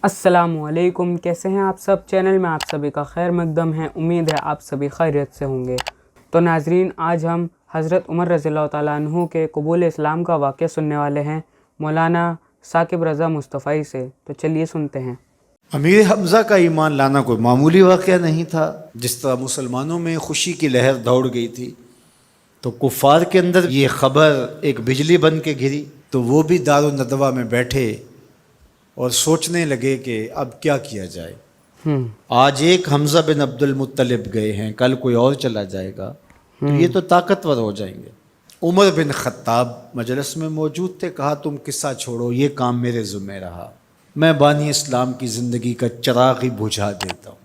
अस्सलामु अलैकुम, कैसे हैं आप सब। चैनल में आप सभी का खैर मकदम है। उम्मीद है आप सभी खैरियत से होंगे। तो नाजरीन, आज हम हज़रत उमर रज़ियल्लाहु ताला अन्हु के कबूल इस्लाम का वाक़या सुनने वाले हैं मौलाना साकिब रज़ा मुस्तफ़ाई से। तो चलिए सुनते हैं। अमीर हमज़ा का ईमान लाना कोई मामूली वाक़या नहीं था। जिस तरह मुसलमानों में खुशी की लहर दौड़ गई थी, तो कुफ़ार के अंदर ये ख़बर एक बिजली बन के गिरी। तो वो भी दारुन नदवा में बैठे और सोचने लगे कि अब क्या किया जाए। आज एक हमज़ा बिन अब्दुल मुत्तलिब गए हैं, कल कोई और चला जाएगा, तो ये तो ताकतवर हो जाएंगे। उमर बिन ख़त्ताब मजलिस में मौजूद थे। कहा, तुम किस्सा छोड़ो, ये काम मेरे ज़िम्मे रहा। मैं बानी इस्लाम की ज़िंदगी का चिराग ही बुझा देता हूँ।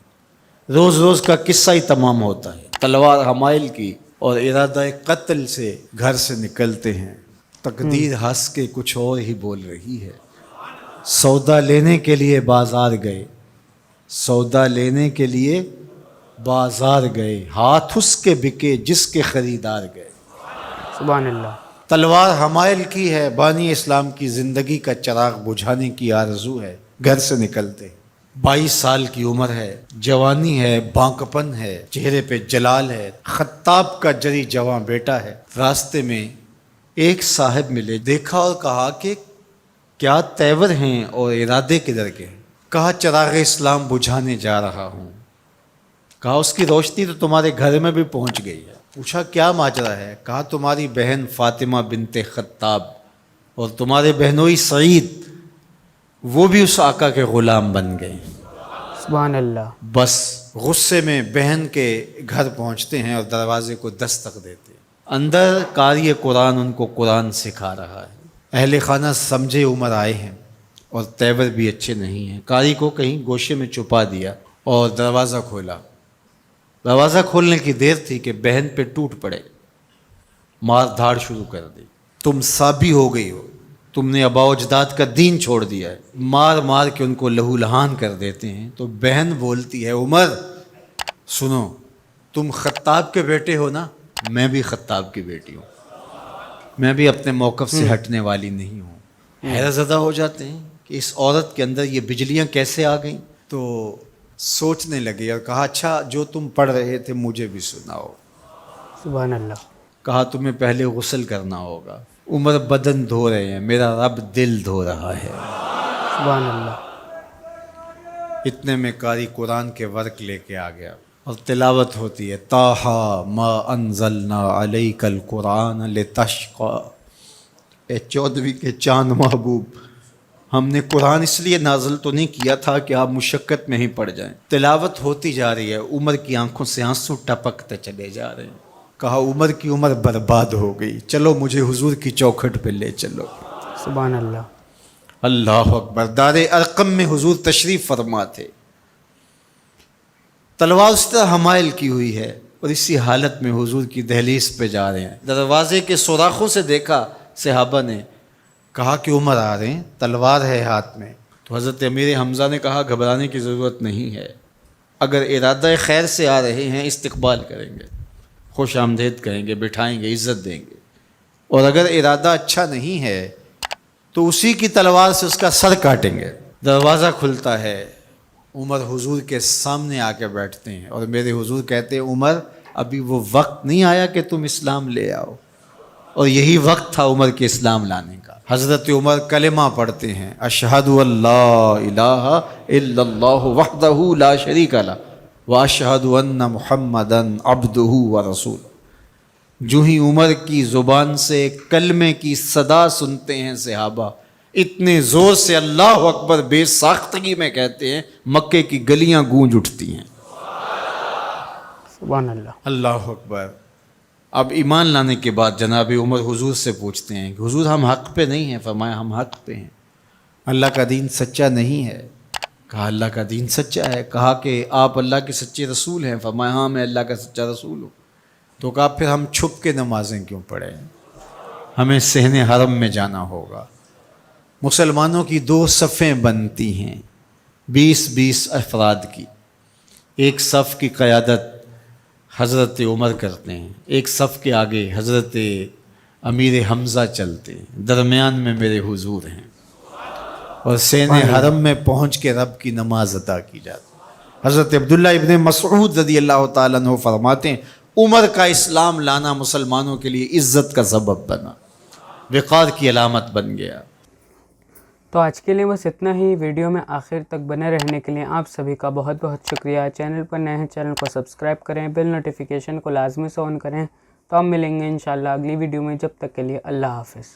रोज़ रोज़ का किस्सा ही तमाम होता है। तलवार हमाइल की और इरादा कत्ल से घर से निकलते हैं। तकदीर हंस के कुछ और ही बोल रही है। सौदा लेने के लिए बाज़ार गए, सौदा लेने के लिए बाज़ार गए, हाथ उसके बिके जिसके ख़रीदार गए। सुभान अल्लाह। तलवार हमाइल की है, बानी इस्लाम की ज़िंदगी का चिराग बुझाने की आरज़ू है। घर से निकलते 22 साल की उम्र है, जवानी है, बांकपन है, चेहरे पे जलाल है। खत्ताब का जरी जवां बेटा है। रास्ते में एक साहब मिले, देखा और कहा कि क्या तेवर हैं और इरादे किधर के हैं। कहा, चिराग इस्लाम बुझाने जा रहा हूँ। कहा, उसकी रोशनी तो तुम्हारे घर में भी पहुँच गई है। पूछा, क्या माजरा है। कहा, तुम्हारी बहन फातिमा बिनते खत्ताब और तुम्हारे बहनोई सईद, वो भी उस आका के ग़ुलाम बन गए। सुभान अल्लाह। बस गुस्से में बहन के घर पहुँचते हैं और दरवाजे को दस्तक देते हैं। अंदर कारी कुरान उनको कुरान सिखा रहा है। अहले खाना समझे उमर आए हैं और तेवर भी अच्छे नहीं हैं। कारी को कहीं गोशे में छुपा दिया और दरवाज़ा खोला। दरवाज़ा खोलने की देर थी कि बहन पे टूट पड़े, मार धाड़ शुरू कर दी। तुम साबी हो गई हो, तुमने अबा अजदाद का दीन छोड़ दिया है। मार मार के उनको लहू लहान कर देते हैं। तो बहन बोलती है, उमर सुनो, तुम खत्ताब के बेटे हो ना, मैं भी खत्ताब की बेटी हूँ, मैं भी अपने मौक़िफ़ से हटने वाली नहीं हूँ। हैरतज़दा हो जाते हैं कि इस औरत के अंदर ये बिजलियाँ कैसे आ गईं। तो सोचने लगे और कहा, अच्छा जो तुम पढ़ रहे थे मुझे भी सुनाओ। सुभान अल्लाह। कहा, तुम्हें पहले गुस्ल करना होगा। उमर बदन धो रहे हैं, मेरा रब दिल धो रहा है। सुभान अल्लाह। इतने में कारी कुरान के वर्क लेके आ गया और तिलावत होती है, ताहा मा अंज़लना अलैकल कुरान लितश्क़ा। ए 14वीं के चांद महबूब, हमने कुरान इसलिए नाज़िल तो नहीं किया था कि आप मुशक्क़त में ही पड़ जाएं। तिलावत होती जा रही है, उमर की आंखों से आंसू टपकते चले जा रहे हैं। कहा, उमर की उम्र बर्बाद हो गई, चलो मुझे हुजूर की चौखट पे ले चलो। सुभान अल्लाह। अल्लाह अकबर। दारे अरकम में हुजूर तशरीफ़ फरमा थे। तलवार उस तरह हमाइल की हुई है और इसी हालत में हुजूर की दहलीज पे जा रहे हैं। दरवाजे के सुराखों से देखा सहाबा ने, कहा कि उमर आ रहे हैं, तलवार है हाथ में। तो हज़रत अमीर हमज़ा ने कहा, घबराने की ज़रूरत नहीं है। अगर इरादा खैर से आ रहे हैं, इस्तकबाल करेंगे, खुश आमदेद करेंगे, बिठाएंगे, इज़्ज़त देंगे। और अगर इरादा अच्छा नहीं है तो उसी की तलवार से उसका सर काटेंगे। दरवाज़ा खुलता है, उमर हुजूर के सामने आके बैठते हैं और मेरे हुजूर कहते हैं, उमर अभी वो वक्त नहीं आया कि तुम इस्लाम ले आओ। और यही वक्त था उमर के इस्लाम लाने का। हज़रत उमर कलेमा पढ़ते हैं, अशहदु अल्ला इलाहा इल्लल्लाहु वहदहु ला शरीका लह व अशहदु अन्ना मुहम्मदन अब्दुहु व रसूल। जो ही उमर की ज़ुबान से कलमे की सदा सुनते हैं सहाबा, इतने ज़ोर से अल्लाह अकबर बेसाख्तगी में कहते हैं, मक्के की गलियां गूंज उठती हैं। सुभान अल्लाह। अल्लाह अकबर। अब ईमान लाने के बाद जनाब उमर हुजूर से पूछते हैं कि हुजूर हम हक़ पे नहीं हैं। फरमाया, हम हक़ पे हैं, अल्लाह का दीन सच्चा नहीं है। कहा, अल्लाह का दीन सच्चा है। कहा कि आप अल्लाह के सच्चे रसूल हैं। फरमाया, हाँ मैं अल्लाह का सच्चा रसूल हूँ। तो कहा, फिर हम छुप के नमाजें क्यों पढ़ें, हमें सहने हरम में जाना होगा। मुसलमानों की 2 सफ़ें बनती हैं, 20-20 अफराद की। एक सफ़ की क़यादत हज़रत उमर करते हैं, एक सफ़ के आगे हज़रत अमीर हमज़ा चलते हैं, दरमियान में मेरे हुजूर हैं। اور سین حرم میں پہنچ کے رب کی نماز ادا کی جاتی. حضرت عبداللہ ابن مسعود رضی اللہ تعالیٰ عنہ فرماتے ہیں عمر کا اسلام لانا مسلمانوں کے لیے عزت کا سبب بنا، وقار کی علامت بن گیا. تو آج کے لیے بس اتنا ہی. ویڈیو میں آخر تک بنے رہنے کے لیے آپ سبھی کا بہت بہت شکریہ. چینل پر نئے ہیں چینل کو سبسکرائب کریں، بیل نوٹیفیکیشن کو لازمی سے آن کریں. تو ہم ملیں گے انشاءاللہ اگلی ویڈیو میں. جب تک کے لیے اللہ حافظ.